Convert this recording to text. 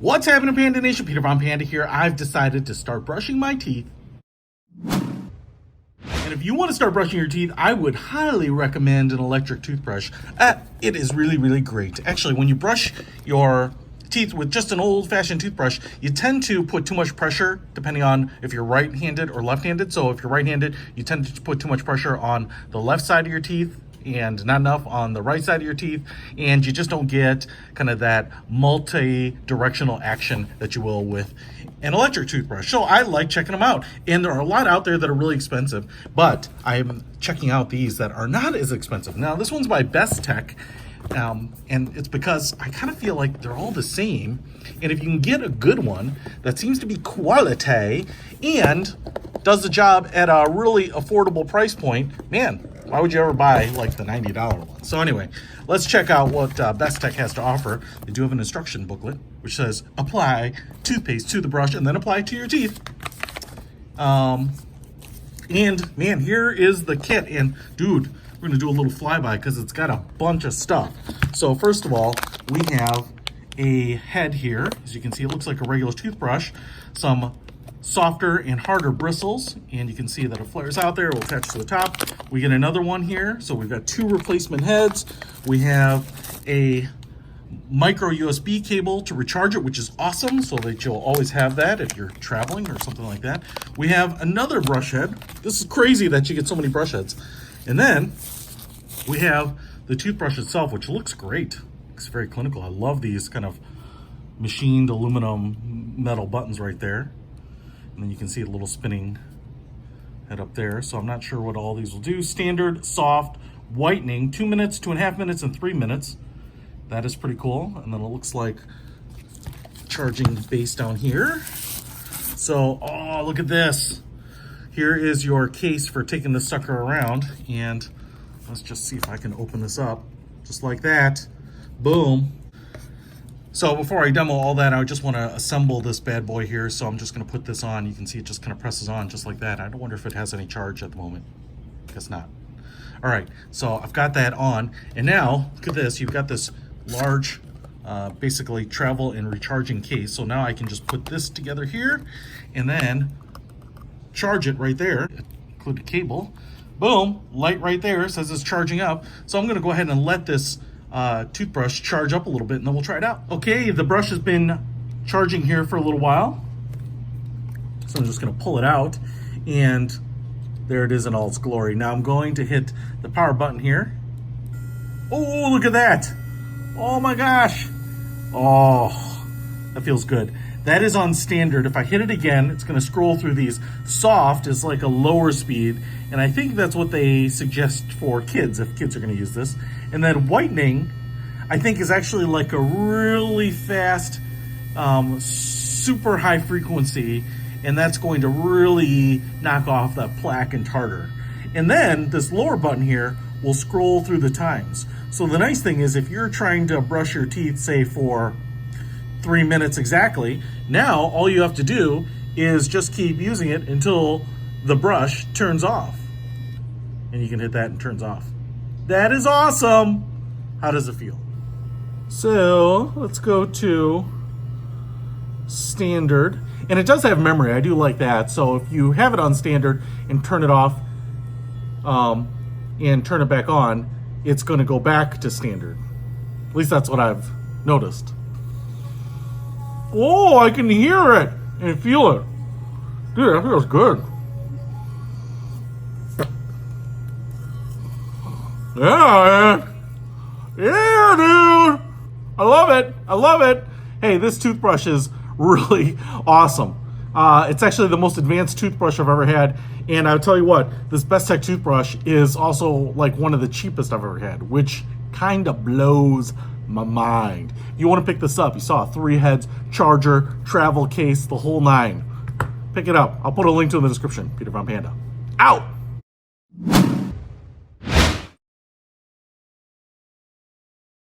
What's happening, Panda Nation? Peter Von Panda here. I've decided to start brushing my teeth. And if you want to start brushing your teeth, I would highly recommend an electric toothbrush. It is really, really great. Actually, when you brush your teeth with just an old-fashioned toothbrush, you tend to put too much pressure depending on if you're right-handed or left-handed. So if you're right-handed, you tend to put too much pressure on the left side of your teeth and not enough on the right side of your teeth, and you just don't get kind of that multi-directional action that you will with an electric toothbrush. So I like checking them out, and there are a lot out there that are really expensive, but I'm checking out these that are not as expensive. Now this one's by BESTEK, and it's because I kind of feel like they're all the same, and if you can get a good one that seems to be quality and does the job at a really affordable price point, man, why would you ever buy like the $90 one? So anyway, let's check out what BESTEK has to offer. They do have an instruction booklet which says apply toothpaste to the brush and then apply it to your teeth. And man, here is the kit. And dude, we're gonna do a little flyby because it's got a bunch of stuff. So first of all, we have a head here. As you can see, it looks like a regular toothbrush. Some softer and harder bristles, and you can see that it flares out there. It will attach to the top. We get another one here, so we've got two replacement heads. We have a micro USB cable to recharge it, which is awesome, so that you'll always have that if you're traveling or something like that. We have another brush head. This is crazy that you get so many brush heads. And then we have the toothbrush itself, which looks great. It's very clinical. I love these kind of machined aluminum metal buttons right there. And then you can see a little spinning head up there. So I'm not sure what all these will do. Standard, soft, whitening, 2 minutes, 2.5 minutes, and 3 minutes. That is pretty cool. And then it looks like charging base down here. So, oh, look at this. Here is your case for taking this sucker around. And let's just see if I can open this up. Just like that. Boom. So before I demo all that, I just want to assemble this bad boy here. So I'm just going to put this on. You can see it just kind of presses on just like that. I don't wonder if it has any charge at the moment. Guess not. All right, so I've got that on. And now, look at this. You've got this large, basically travel and recharging case. So now I can just put this together here and then charge it right there. Include a cable. Boom, light right there. Says it's charging up. So I'm going to go ahead and let this toothbrush charge up a little bit, and then we'll try it out. Okay, the brush has been charging here for a little while, so I'm just going to pull it out, and there it is in all its glory. Now I'm going to hit the power button here. Oh, look at that. Oh my gosh. Oh, that feels good. That is on standard. If I hit it again, it's going to scroll through these. Soft is like a lower speed, and I think that's what they suggest for kids, if kids are going to use this. And then whitening, I think, is actually like a really fast, super high frequency, and that's going to really knock off that plaque and tartar. And then this lower button here will scroll through the times. So the nice thing is, if you're trying to brush your teeth, say for 3 minutes exactly, now all you have to do is just keep using it until the brush turns off. And you can hit that and it turns off. That is awesome. How does it feel? So let's go to standard. And it does have memory. I do like that. So if you have it on standard and turn it off and turn it back on, it's going to go back to standard. At least that's what I've noticed. Oh, I can hear it and feel it. Dude, that feels good. Yeah, yeah, dude. I love it. I love it. Hey, this toothbrush is really awesome. It's actually the most advanced toothbrush I've ever had. And I'll tell you what, this BESTEK toothbrush is also like one of the cheapest I've ever had, which kind of blows my mind. If you want to pick this up, you saw 3 heads, charger, travel case, the whole 9. Pick it up. I'll put a link to it in the description. Peter Von Panda. Out!